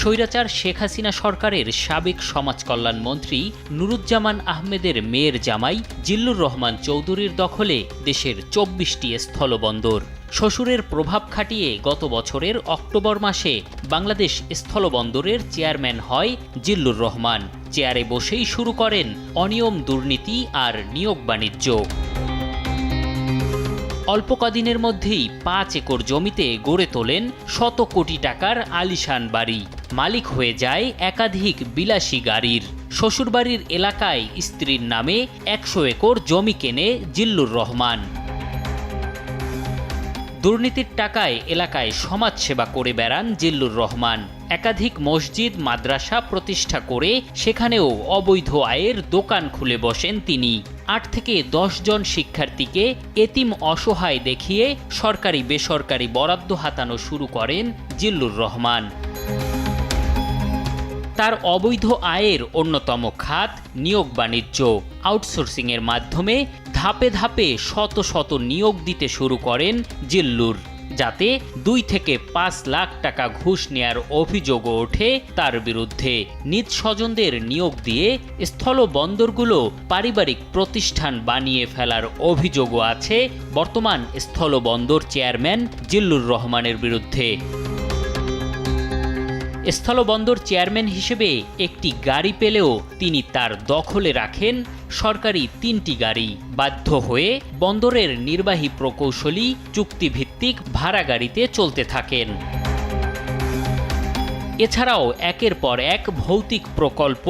স্বৈরাচার শেখ হাসিনা সরকারের সাবেক সমাজ কল্যাণ মন্ত্রী নুরুজ্জামান আহমেদের মেয়ের জামাই জিল্লুর রহমান চৌধুরীর দখলে দেশের ২৪টি স্থলবন্দর। শ্বশুরের প্রভাব খাটিয়ে গত বছরের অক্টোবর মাসে বাংলাদেশ স্থলবন্দরের চেয়ারম্যান হয় জিল্লুর রহমান। চেয়ারে বসেই শুরু করেন অনিয়ম, দুর্নীতি আর নিয়োগ বাণিজ্য। অল্প কদিনের মধ্যেই ৫ একর জমিতে গড়ে তোলেন শত কোটি টাকার আলিশান বাড়ি। মালিক হয়ে যায় একাধিক বিলাসী গাড়ির। শ্বশুরবাড়ির এলাকায় স্ত্রীর নামে ১০০ একর জমি কেনে জিল্লুর রহমান। দুর্নীতির টাকায় এলাকায় সমাজসেবা করে বেড়ান জিল্লুর রহমান। একাধিক মসজিদ, মাদ্রাসা প্রতিষ্ঠা করে সেখানেও অবৈধ আয়ের দোকান খুলে বসেন তিনি। ৮ থেকে ১০ জন শিক্ষার্থীকে এতিম অসহায় দেখিয়ে সরকারি বেসরকারি বরাদ্দ হাতানো শুরু করেন জিল্লুর রহমান। তার অবৈধ আয়ের অন্যতম খাত নিয়োগ বাণিজ্য। আউটসোর্সিংয়ের মাধ্যমে ধাপে ধাপে শত শত নিয়োগ দিতে শুরু করেন জিল্লুর, যাতে ২ থেকে ৫ লাখ টাকা ঘুষ নেয়ার অভিযোগও ওঠে তার বিরুদ্ধে। নিজ স্বজনদের নিয়োগ দিয়ে স্থলবন্দরগুলো পারিবারিক প্রতিষ্ঠান বানিয়ে ফেলার অভিযোগও আছে বর্তমান স্থলবন্দর চেয়ারম্যান জিল্লুর রহমানের বিরুদ্ধে। স্থলবন্দর চেয়ারম্যান হিসেবে একটি গাড়ি পেলেও তিনি তার দখলে রাখেন সরকারি ৩টি গাড়ি। বাধ্য হয়ে বন্দরের নির্বাহী প্রকৌশলী চুক্তিভিত্তিক ভাড়া গাড়িতে চলতে থাকেন। এছাড়াও একের পর এক ভৌতিক প্রকল্প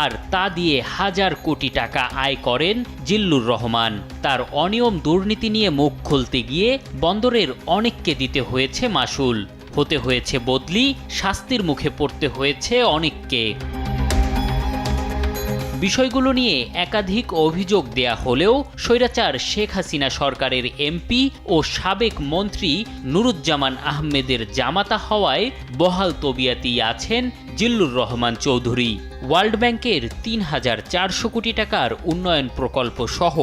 আর তা দিয়ে হাজার কোটি টাকা আয় করেন জিল্লুর রহমান। তার অনিয়ম, দুর্নীতি নিয়ে মুখ খুলতে গিয়ে বন্দরের অনেককে দিতে হয়েছে মাশুল, হতে হয়েছে বদলি, শাস্তির মুখে পড়তে হয়েছে অনেককে। বিষয়গুলো নিয়ে একাধিক অভিযোগ দেয়া হলেও স্বৈরাচার শেখ হাসিনা সরকারের এমপি ও সাবেক মন্ত্রী নুরুজ্জামান আহমেদের জামাতা হওয়ায় বহাল তবিয়াতেই আছেন জিল্লুর রহমান চৌধুরী। ওয়ার্ল্ড ব্যাংকের ৩,৪০০ কোটি টাকার উন্নয়ন প্রকল্প সহ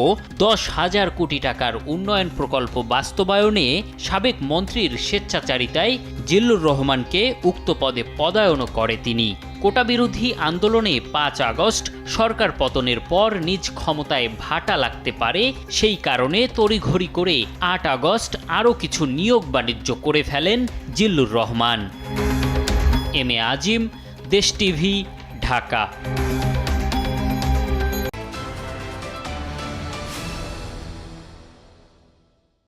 ১০,০০০ কোটি টাকার উন্নয়ন প্রকল্প বাস্তবায়নে সাবেক মন্ত্রীর স্বেচ্ছাচারিতায় জিল্লুর রহমানকে উক্ত পদে পদায়নও করে তিনি। কোটা বিরোধী আন্দোলনে ৫ আগস্ট সরকার পতনের পর নিজ ক্ষমতায় ভাটা লাগতে পারে, সেই কারণে তড়িঘড়ি করে ৮ আগস্ট আরও কিছু নিয়োগ বাণিজ্য করে ফেলেন জিল্লুর রহমান। এম এ আজিম, দেশ টিভি, ঢাকা।